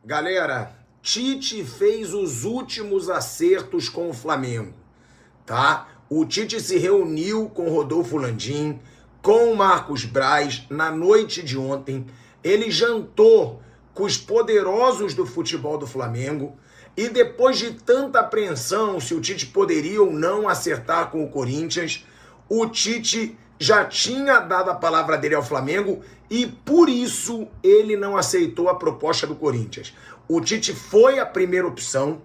Galera, Tite fez os últimos acertos com o Flamengo, tá? O Tite se reuniu com Rodolfo Landim, com o Marcos Braz na noite de ontem. Ele jantou com os poderosos do futebol do Flamengo e depois de tanta apreensão se o Tite poderia ou não acertar com o Corinthians, o Tite já tinha dado a palavra dele ao Flamengo e por isso ele não aceitou a proposta do Corinthians. O Tite foi a primeira opção,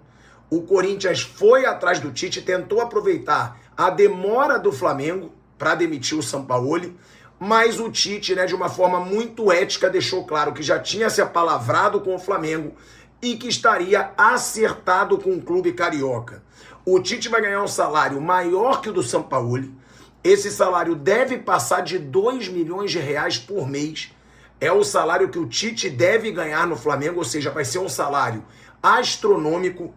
o Corinthians foi atrás do Tite, tentou aproveitar a demora do Flamengo para demitir o Sampaoli, mas o Tite, de uma forma muito ética, deixou claro que já tinha se apalavrado com o Flamengo e que estaria acertado com o clube carioca. O Tite vai ganhar um salário maior que o do Sampaoli. Esse salário deve passar de 2 milhões de reais por mês. É o salário que o Tite deve ganhar no Flamengo, ou seja, vai ser um salário astronômico.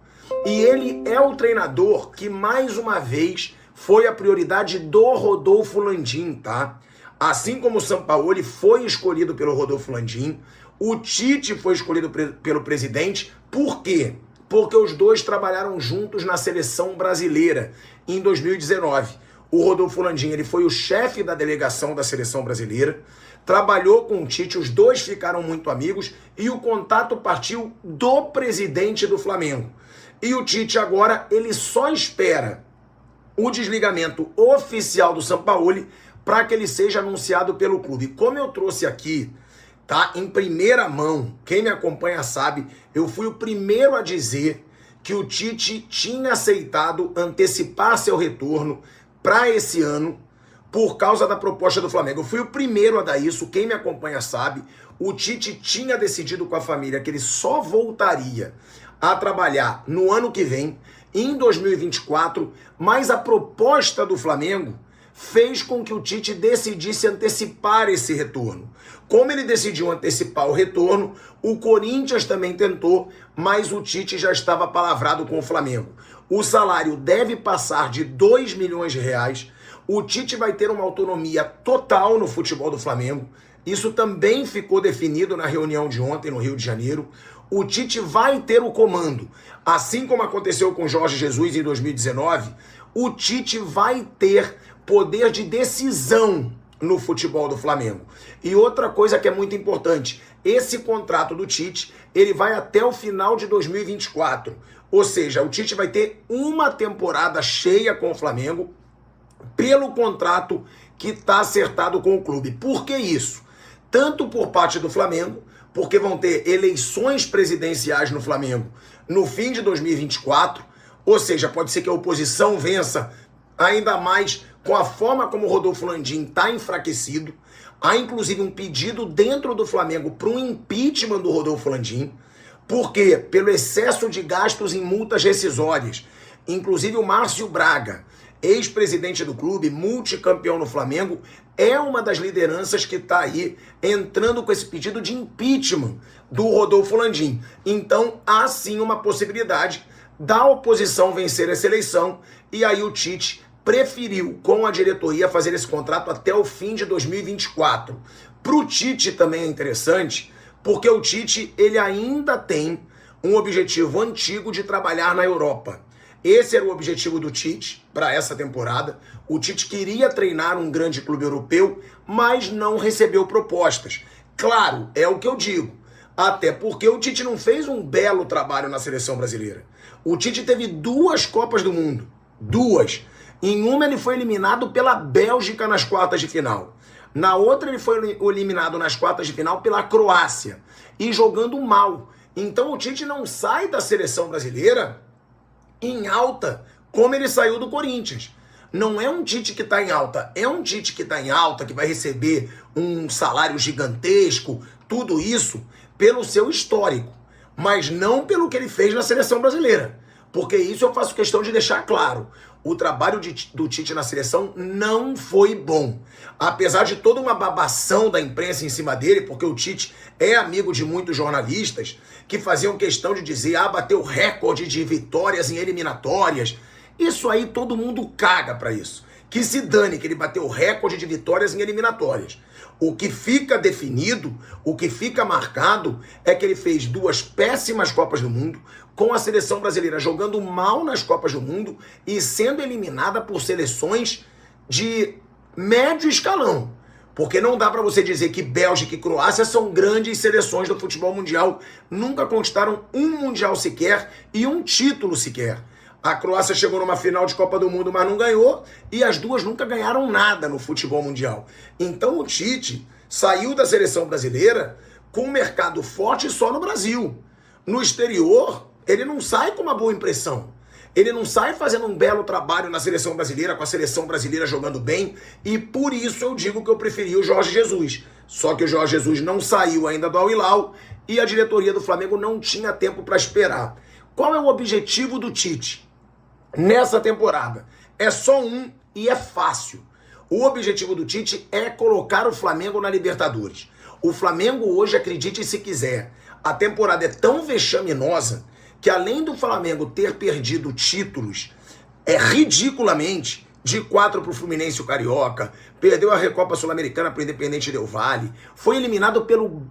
E ele é o treinador que, mais uma vez, foi a prioridade do Rodolfo Landim, tá? Assim como o Sampaoli foi escolhido pelo Rodolfo Landim, o Tite foi escolhido pelo presidente. Por quê? Porque os dois trabalharam juntos na seleção brasileira em 2019. O Rodolfo Landim, ele foi o chefe da delegação da seleção brasileira, trabalhou com o Tite, os dois ficaram muito amigos e o contato partiu do presidente do Flamengo. E o Tite agora, ele só espera o desligamento oficial do Sampaoli para que ele seja anunciado pelo clube. Como eu trouxe aqui, tá, em primeira mão, quem me acompanha sabe, eu fui o primeiro a dizer que o Tite tinha aceitado antecipar seu retorno para esse ano, por causa da proposta do Flamengo. Eu fui o primeiro a dar isso, quem me acompanha sabe. O Tite tinha decidido com a família que ele só voltaria a trabalhar no ano que vem, em 2024, mas a proposta do Flamengo fez com que o Tite decidisse antecipar esse retorno. Como ele decidiu antecipar o retorno, o Corinthians também tentou, mas o Tite já estava palavrado com o Flamengo. O salário deve passar de 2 milhões de reais. O Tite vai ter uma autonomia total no futebol do Flamengo. Isso também ficou definido na reunião de ontem no Rio de Janeiro. O Tite vai ter o comando. Assim como aconteceu com Jorge Jesus em 2019, o Tite vai ter poder de decisão no futebol do Flamengo. E outra coisa que é muito importante, esse contrato do Tite, ele vai até o final de 2024. Ou seja, o Tite vai ter uma temporada cheia com o Flamengo pelo contrato que está acertado com o clube. Por que isso? Tanto por parte do Flamengo, porque vão ter eleições presidenciais no Flamengo no fim de 2024, ou seja, pode ser que a oposição vença ainda mais com a forma como o Rodolfo Landim está enfraquecido. Há inclusive um pedido dentro do Flamengo para um impeachment do Rodolfo Landim. Por quê? Pelo excesso de gastos em multas rescisórias. Inclusive o Márcio Braga, ex-presidente do clube, multicampeão no Flamengo, é uma das lideranças que está aí entrando com esse pedido de impeachment do Rodolfo Landim. Então há sim uma possibilidade da oposição vencer essa eleição e aí o Tite preferiu, com a diretoria, fazer esse contrato até o fim de 2024. Para o Tite também é interessante, porque o Tite ele ainda tem um objetivo antigo de trabalhar na Europa. Esse era o objetivo do Tite para essa temporada. O Tite queria treinar um grande clube europeu, mas não recebeu propostas. Claro, é o que eu digo. Até porque o Tite não fez um belo trabalho na seleção brasileira. O Tite teve 2 Copas do Mundo. 2. Em uma ele foi eliminado pela Bélgica nas quartas de final. Na outra ele foi eliminado nas quartas de final pela Croácia. E jogando mal. Então o Tite não sai da seleção brasileira em alta como ele saiu do Corinthians. Não é um Tite que está em alta. É um Tite que está em alta, que vai receber um salário gigantesco. Tudo isso pelo seu histórico. Mas não pelo que ele fez na seleção brasileira. Porque isso eu faço questão de deixar claro. O trabalho do Tite na seleção não foi bom. Apesar de toda uma babação da imprensa em cima dele, porque o Tite é amigo de muitos jornalistas que faziam questão de dizer, bateu recorde de vitórias em eliminatórias. Isso aí todo mundo caga pra isso. Que se dane que ele bateu recorde de vitórias em eliminatórias. O que fica definido, o que fica marcado é que ele fez 2 péssimas Copas do Mundo, com a seleção brasileira jogando mal nas Copas do Mundo e sendo eliminada por seleções de médio escalão. Porque não dá para você dizer que Bélgica e Croácia são grandes seleções do futebol mundial. Nunca conquistaram um mundial sequer e um título sequer. A Croácia chegou numa final de Copa do Mundo, mas não ganhou. E as duas nunca ganharam nada no futebol mundial. Então o Tite saiu da seleção brasileira com um mercado forte só no Brasil. No exterior, ele não sai com uma boa impressão. Ele não sai fazendo um belo trabalho na seleção brasileira, com a seleção brasileira jogando bem, e por isso eu digo que eu preferi o Jorge Jesus. Só que o Jorge Jesus não saiu ainda do Al Hilal e a diretoria do Flamengo não tinha tempo para esperar. Qual é o objetivo do Tite nessa temporada? É só um e é fácil. O objetivo do Tite é colocar o Flamengo na Libertadores. O Flamengo hoje, acredite se quiser, a temporada é tão vexaminosa que além do Flamengo ter perdido títulos ridiculamente, de 4 para o Fluminense o Carioca, perdeu a Recopa Sul-Americana para o Independente Del Valle, foi eliminado pelo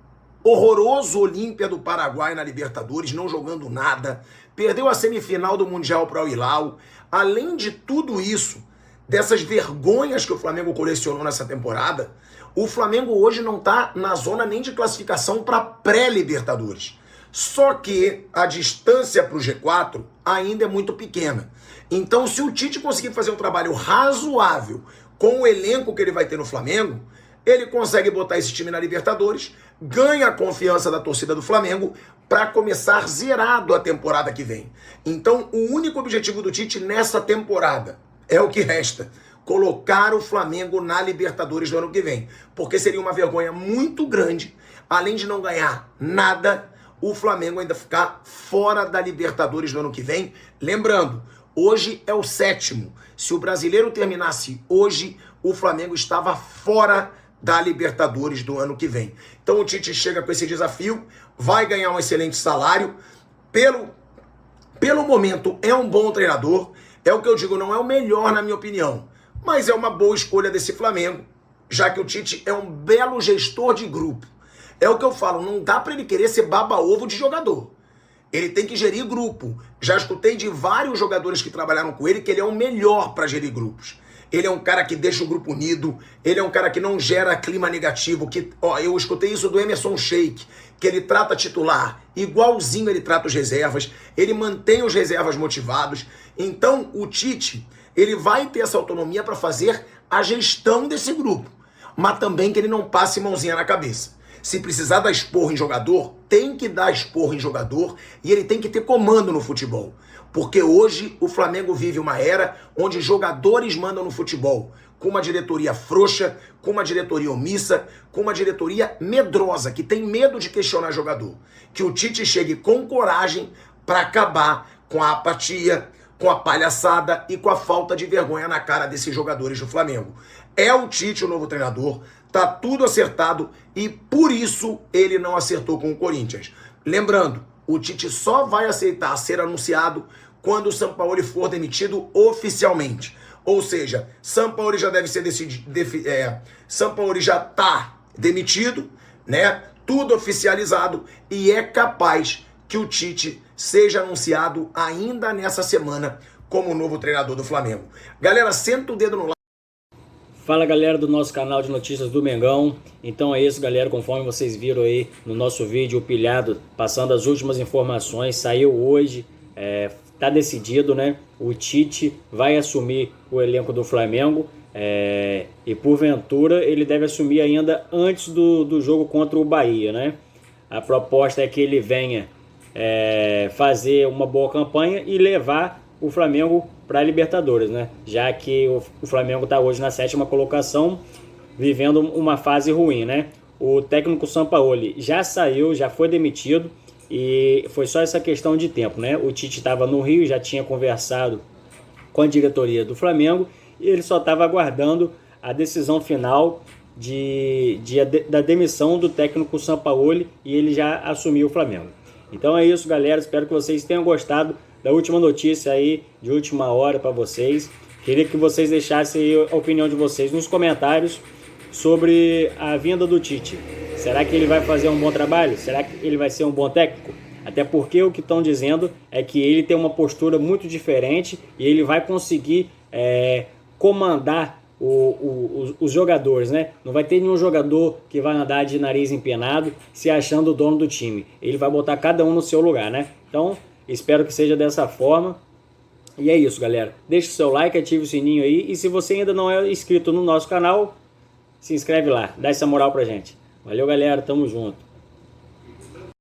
horroroso Olímpia do Paraguai na Libertadores, não jogando nada, perdeu a semifinal do Mundial para o Al Hilal. Além de tudo isso, dessas vergonhas que o Flamengo colecionou nessa temporada, o Flamengo hoje não está na zona nem de classificação para pré-Libertadores. Só que a distância para o G4 ainda é muito pequena. Então, se o Tite conseguir fazer um trabalho razoável com o elenco que ele vai ter no Flamengo, ele consegue botar esse time na Libertadores, ganha a confiança da torcida do Flamengo para começar zerado a temporada que vem. Então, o único objetivo do Tite nessa temporada é o que resta: colocar o Flamengo na Libertadores do ano que vem. Porque seria uma vergonha muito grande, além de não ganhar nada, o Flamengo ainda ficar fora da Libertadores no ano que vem. Lembrando, hoje é o 7º. Se o Brasileiro terminasse hoje, o Flamengo estava fora da Libertadores do ano que vem. Então o Tite chega com esse desafio, vai ganhar um excelente salário. Pelo momento, é um bom treinador. É o que eu digo, não é o melhor na minha opinião, mas é uma boa escolha desse Flamengo, já que o Tite é um belo gestor de grupo. É o que eu falo, não dá para ele querer ser baba-ovo de jogador. Ele tem que gerir grupo. Já escutei de vários jogadores que trabalharam com ele que ele é o melhor para gerir grupos. Ele é um cara que deixa o grupo unido, ele é um cara que não gera clima negativo. Eu escutei isso do Emerson Sheik, que ele trata titular igualzinho ele trata os reservas, ele mantém os reservas motivados. Então o Tite, ele vai ter essa autonomia para fazer a gestão desse grupo, mas também que ele não passe mãozinha na cabeça. Se precisar dar esporro em jogador, tem que dar esporro em jogador e ele tem que ter comando no futebol. Porque hoje o Flamengo vive uma era onde jogadores mandam no futebol, com uma diretoria frouxa, com uma diretoria omissa, com uma diretoria medrosa, que tem medo de questionar jogador. Que o Tite chegue com coragem para acabar com a apatia, com a palhaçada e com a falta de vergonha na cara desses jogadores do Flamengo. É o Tite o novo treinador, tá tudo acertado e por isso ele não acertou com o Corinthians. Lembrando, o Tite só vai aceitar ser anunciado quando o Sampaoli for demitido oficialmente. Ou seja, Sampaoli já deve ser decidido, Sampaoli já tá demitido, né? Tudo oficializado e é capaz que o Tite seja anunciado ainda nessa semana como novo treinador do Flamengo. Galera, senta o dedo no like. Fala galera do nosso canal de notícias do Mengão. Então é isso galera, conforme vocês viram aí no nosso vídeo, o Pilhado passando as últimas informações, saiu hoje, tá decidido, né? O Tite vai assumir o elenco do Flamengo e porventura ele deve assumir ainda antes do jogo contra o Bahia, né? A proposta é que ele venha fazer uma boa campanha e levar o Flamengo para a Libertadores, né? Já que o Flamengo está hoje na 7ª colocação, vivendo uma fase ruim, né? O técnico Sampaoli já saiu, já foi demitido e foi só essa questão de tempo, né? O Tite estava no Rio, já tinha conversado com a diretoria do Flamengo e ele só estava aguardando a decisão final da demissão do técnico Sampaoli e ele já assumiu o Flamengo. Então é isso, galera. Espero que vocês tenham gostado da última notícia aí, de última hora para vocês. Queria que vocês deixassem a opinião de vocês nos comentários. sobre a vinda do Tite. Será que ele vai fazer um bom trabalho? Será que ele vai ser um bom técnico? Até porque o que estão dizendo é que ele tem uma postura muito diferente e ele vai conseguir comandar os jogadores, né? Não vai ter nenhum jogador que vai andar de nariz empenado se achando o dono do time. Ele vai botar cada um no seu lugar, né? Então, espero que seja dessa forma. E é isso, galera. Deixe o seu like, ative o sininho aí. E se você ainda não é inscrito no nosso canal, se inscreve lá. Dá essa moral pra gente. Valeu, galera. Tamo junto.